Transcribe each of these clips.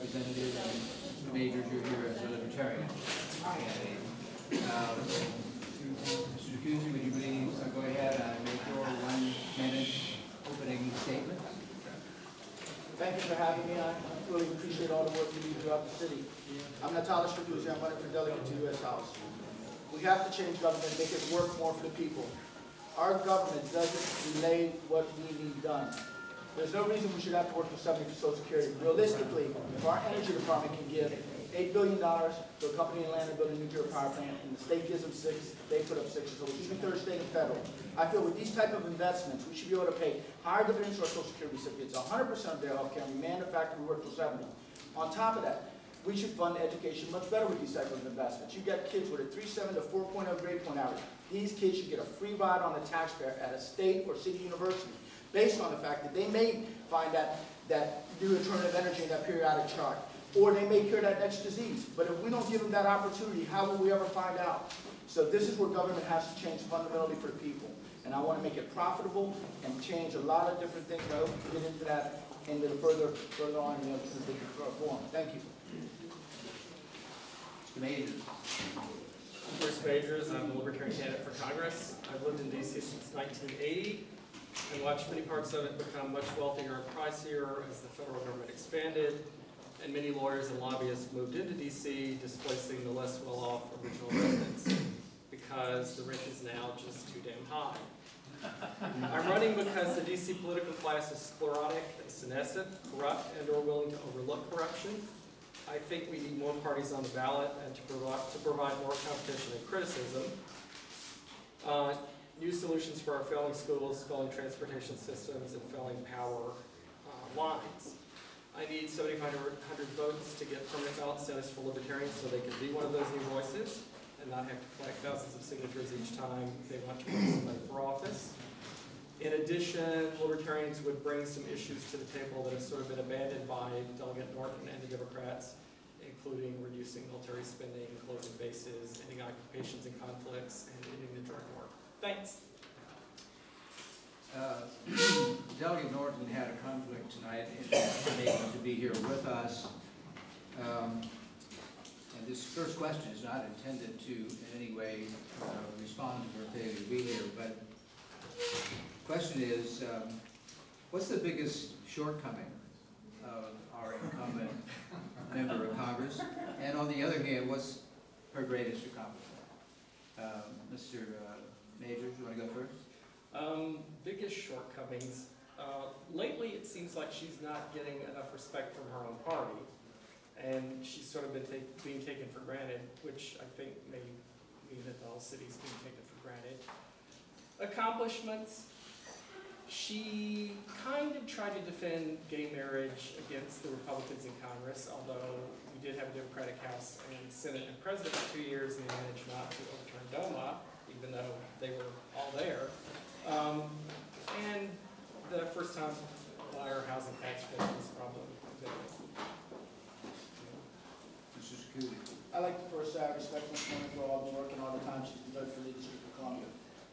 representative, and Mr. Majors, you're here as a Libertarian candidate. Mr. Cusi, would you please go ahead and make your 1-minute opening statement? Thank you for having me. I really appreciate all the work you do throughout the city. I'm Natalia Stracuzzi. I'm running for delegate to the U.S. House. We have to change government, make it work more for the people. Our government doesn't relay what we need done. There's no reason we should have to work for somebody for Social Security. Realistically, if our energy department can give $8 billion to a company in Atlanta to build a nuclear power plant, and the state gives them 6, they put up 6, so it's even third state and federal. I feel with these type of investments, we should be able to pay higher dividends to our Social Security recipients, 100% of their health care, we manufacture, we work for 70. On top of that, we should fund education much better with these type of investments. You get kids with a 3.7 to 4.0 grade point average. These kids should get a free ride on the taxpayer at a state or city university, based on the fact that they may find that new alternative energy in that periodic chart, or they may cure that next disease. But if we don't give them that opportunity, how will we ever find out? So this is where government has to change fundamentally for the people. And I want to make it profitable and change a lot of different things. I hope we can get into that into the further on in the forum. Thank you. Mr. Majors. Bruce Majors, I'm a Libertarian candidate for Congress. I've lived in D.C. since 1980 and watched many parts of it become much wealthier and pricier as the federal government expanded, and many lawyers and lobbyists moved into D.C., displacing the less well-off original residents because the rent is now just too damn high. I'm running because the D.C. political class is sclerotic and senescent, corrupt, and or willing to overlook corruption. I think we need more parties on the ballot and to provide more competition and criticism. New solutions for our failing schools, failing transportation systems, and failing power lines. I need 7,500 votes to get permanent ballot status for Libertarians so they can be one of those new voices and not have to collect thousands of signatures each time they want to put somebody for office. In addition, Libertarians would bring some issues to the table that have sort of been abandoned by Delegate Norton and the Democrats, including reducing military spending, closing bases, ending occupations and conflicts, and ending the drug war. Thanks. Delegate Norton had a conflict tonight and unable to be here with us. And this first question is not intended to in any way respond to her failure to be here, but the question is, what's the biggest shortcoming of our incumbent member of Congress? And on the other hand, what's her greatest accomplishment? Mr. Majors, you want to go first? Biggest shortcomings. Lately, it seems like she's not getting enough respect from her own party, and she's sort of been being taken for granted, which I think may mean that the whole city's being taken for granted. Accomplishments. She kind of tried to defend gay marriage against the Republicans in Congress, although we did have a Democratic House and Senate and President for 2 years, and they managed not to overturn DOMA, even though they were all there. And the first time buyer housing tax credit was probably good. Mr. Security. I like to first say I respect Ms. Woman for all the work and all the time she's devoted for the District of Columbia.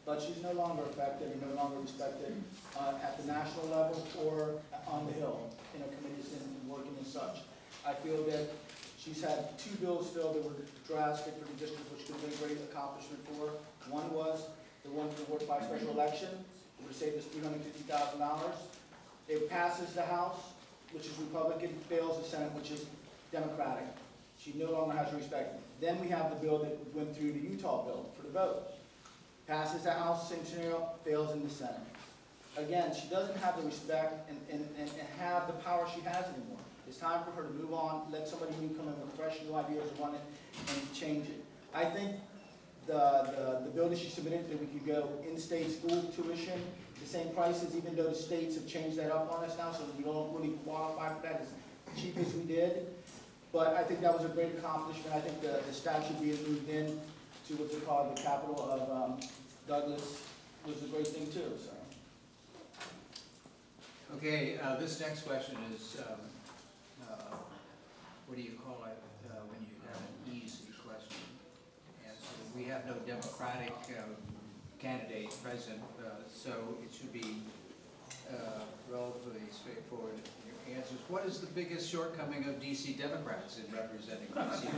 But she's no longer effective and no longer respected at the national level or on the Hill, in her committees and working and such. I feel that she's had 2 bills filled that were drastic for the district, which could have been a great accomplishment for her. One was the one for the Ward 5 special election. It would have saved us $350,000. It passes the House, which is Republican, fails the Senate, which is Democratic. She no longer has respect. Then we have the bill that went through the Utah bill for the vote. Passes the House, same scenario, fails in the Senate. Again, she doesn't have the respect and have the power she has anymore. It's time for her to move on, let somebody new come in with fresh new ideas and run it and change it. I think the bill that she submitted that we could go in-state school tuition, the same prices, even though the states have changed that up on us now, so we don't really qualify for that as cheap as we did. But I think that was a great accomplishment. I think the statue being moved in to what they call the capital of Douglas was a great thing too. So. Okay, this next question is, what do you call it when you have an easy question? And so we have no Democratic candidate present, so it should be relatively straightforward. answers. What is the biggest shortcoming of DC Democrats in representing DC?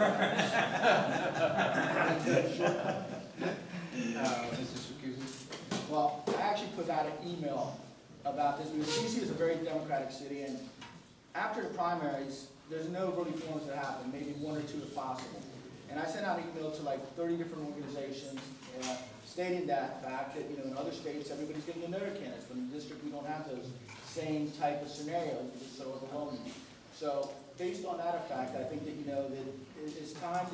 Mrs. Sircusi? Well, I actually put out an email about this, because DC is a very democratic city, and after the primaries, there's no really forums that happen, maybe one or two if possible. And I sent out an email to like 30 different organizations stating that fact that, you know, in other states, everybody's getting to know their candidates. But in the district, we don't have those same type of scenarios because it's so overwhelming. So based on that fact, I think that, you know, that it's time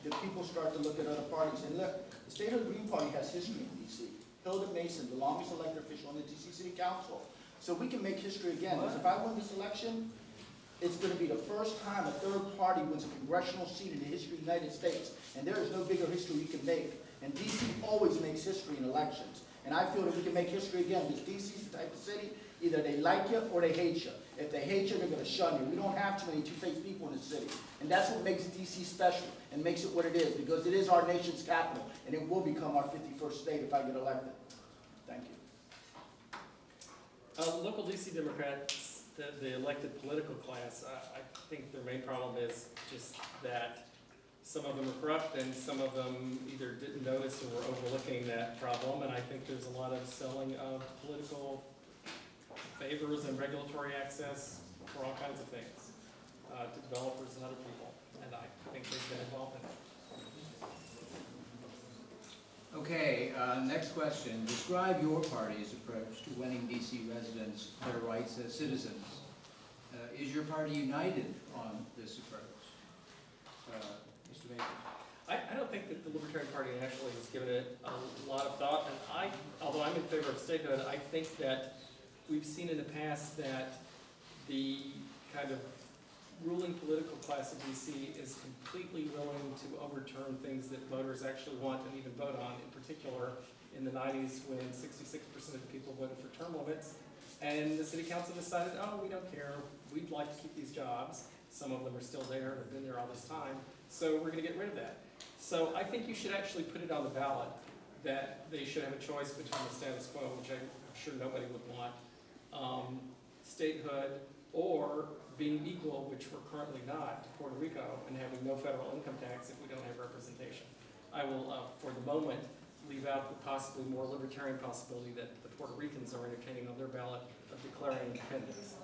that people start to look at other parties. And look, the Statehood Green Party has history in D.C. Hilda Mason, the longest elected official on the D.C. City Council. So we can make history again. Because if I win this election, it's going to be the first time a third party wins a congressional seat in the history of the United States. And there is no bigger history we can make. And D.C. always makes history in elections. And I feel that we can make history again, because D.C. is the type of city, either they like you or they hate you. If they hate you, they're going to shun you. We don't have too many two-faced people in the city. And that's what makes D.C. special and makes it what it is, because it is our nation's capital, and it will become our 51st state if I get elected. Thank you. Local DC Democrats, the elected political class, I think their main problem is just that some of them are corrupt and some of them either didn't notice or were overlooking that problem. And I think there's a lot of selling of political favors and regulatory access for all kinds of things to developers and other people. And I think they've been involved in it. Okay, next question. Describe your party's approach to winning DC residents their rights as citizens. Is your party united on this approach? Mr. Mason. I don't think that the Libertarian Party nationally has given it a lot of thought, and although I'm in favor of statehood, I think that we've seen in the past that the kind of ruling political class of DC is completely willing to overturn things that voters actually want and even vote on, in particular in the 90s when 66% of the people voted for term limits, and the city council decided, oh, we don't care, we'd like to keep these jobs. Some of them are still there, have been there all this time, so we're going to get rid of that. So I think you should actually put it on the ballot that they should have a choice between the status quo, which I'm sure nobody would want, statehood, or being equal, which we're currently not, to Puerto Rico, and having no federal income tax if we don't have representation. I will, for the moment, leave out the possibly more libertarian possibility that the Puerto Ricans are entertaining on their ballot of declaring independence.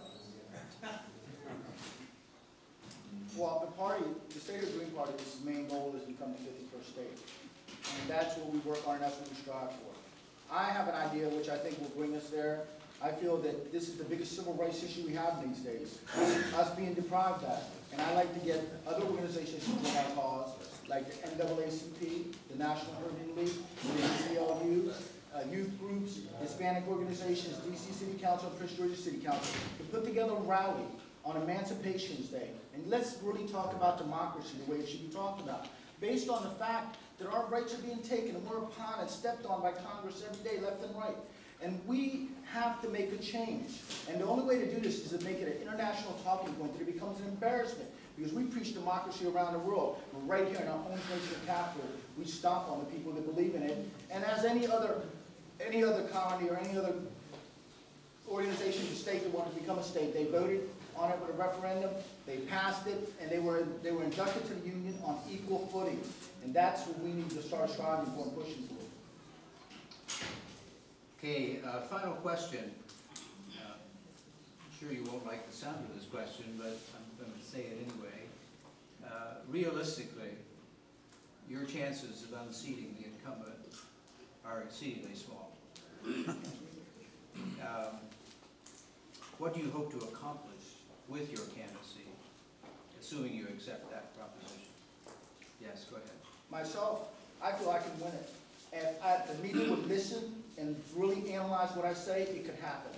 Well, the State of Green Party, its main goal is to become the 51st state. And that's what we work on, and that's what we strive for. I have an idea which I think will bring us there. I feel that this is the biggest civil rights issue we have these days, us being deprived of that. And I like to get other organizations to join our cause, like the NAACP, the National Urban League, the ACLU, youth groups, Hispanic organizations, DC City Council, and Prince George's City Council, to put together a rally on Emancipation's Day. And let's really talk about democracy the way it should be talked about, based on the fact that our rights are being taken and we're upon and stepped on by Congress every day, left and right. And we have to make a change. And the only way to do this is to make it an international talking point that it becomes an embarrassment. Because we preach democracy around the world. But right here in our own nation capital, we stomp on the people that believe in it. And as any other colony or any other organization in the state that wanted to become a state, they voted on it with a referendum, they passed it, and they were inducted to the Union on equal footing. And that's what we need to start striving for and pushing for. Okay, final question. I'm sure you won't like the sound of this question, but I'm going to say it anyway. Realistically, your chances of unseating the incumbent are exceedingly small. What do you hope to accomplish with your candidacy, assuming you accept that proposition? Yes, go ahead. Myself, I feel I can win it. If the media would listen and really analyze what I say, it could happen.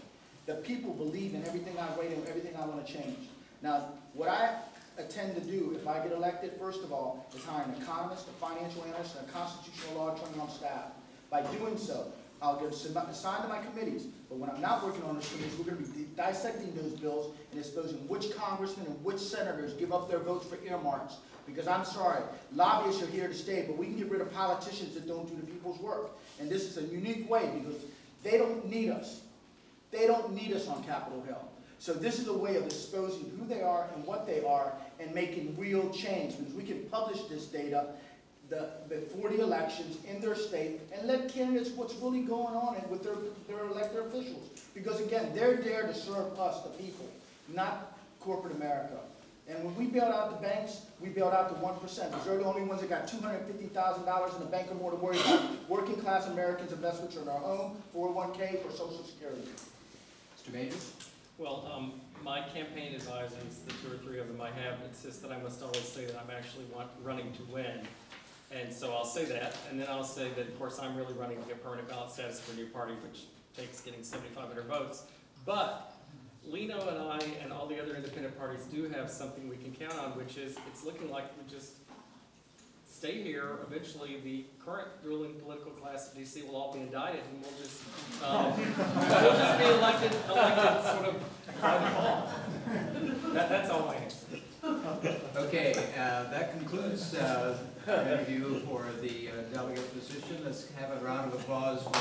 The people believe in everything I write and everything I want to change. Now, what I intend to do if I get elected, first of all, is hire an economist, a financial analyst, and a constitutional law attorney on staff. By doing so, I'll get assigned to my committees. But when I'm not working on those committees, we're going to be dissecting those bills and exposing which congressmen and which senators give up their votes for earmarks. Because I'm sorry, lobbyists are here to stay, but we can get rid of politicians that don't do the people's work. And this is a unique way because they don't need us. They don't need us on Capitol Hill. So this is a way of exposing who they are and what they are and making real change. Because we can publish this data before the elections in their state and let candidates what's really going on and with their elected officials. Because again, they're there to serve us, the people, not corporate America. And when we bailed out the banks, we bailed out the 1%, because they're the only ones that got $250,000 in the bank or more to worry about. Working class Americans' investments are in our home, 401k, or Social Security. Mr. Majors? Well, my campaign advisors, the 2 or 3 of them I have, insist that I must always say that I'm actually running to win. And so I'll say that, and then I'll say that, of course, I'm really running to get permanent ballot status for a new party, which takes getting 7,500 votes. But Lino and I and all the other independent parties do have something we can count on, which is it's looking like we just stay here. Eventually, the current ruling political class of DC will all be indicted, and we'll just be elected sort of by default. That's all I have. Okay, that concludes our interview for the delegate position. Let's have a round of applause for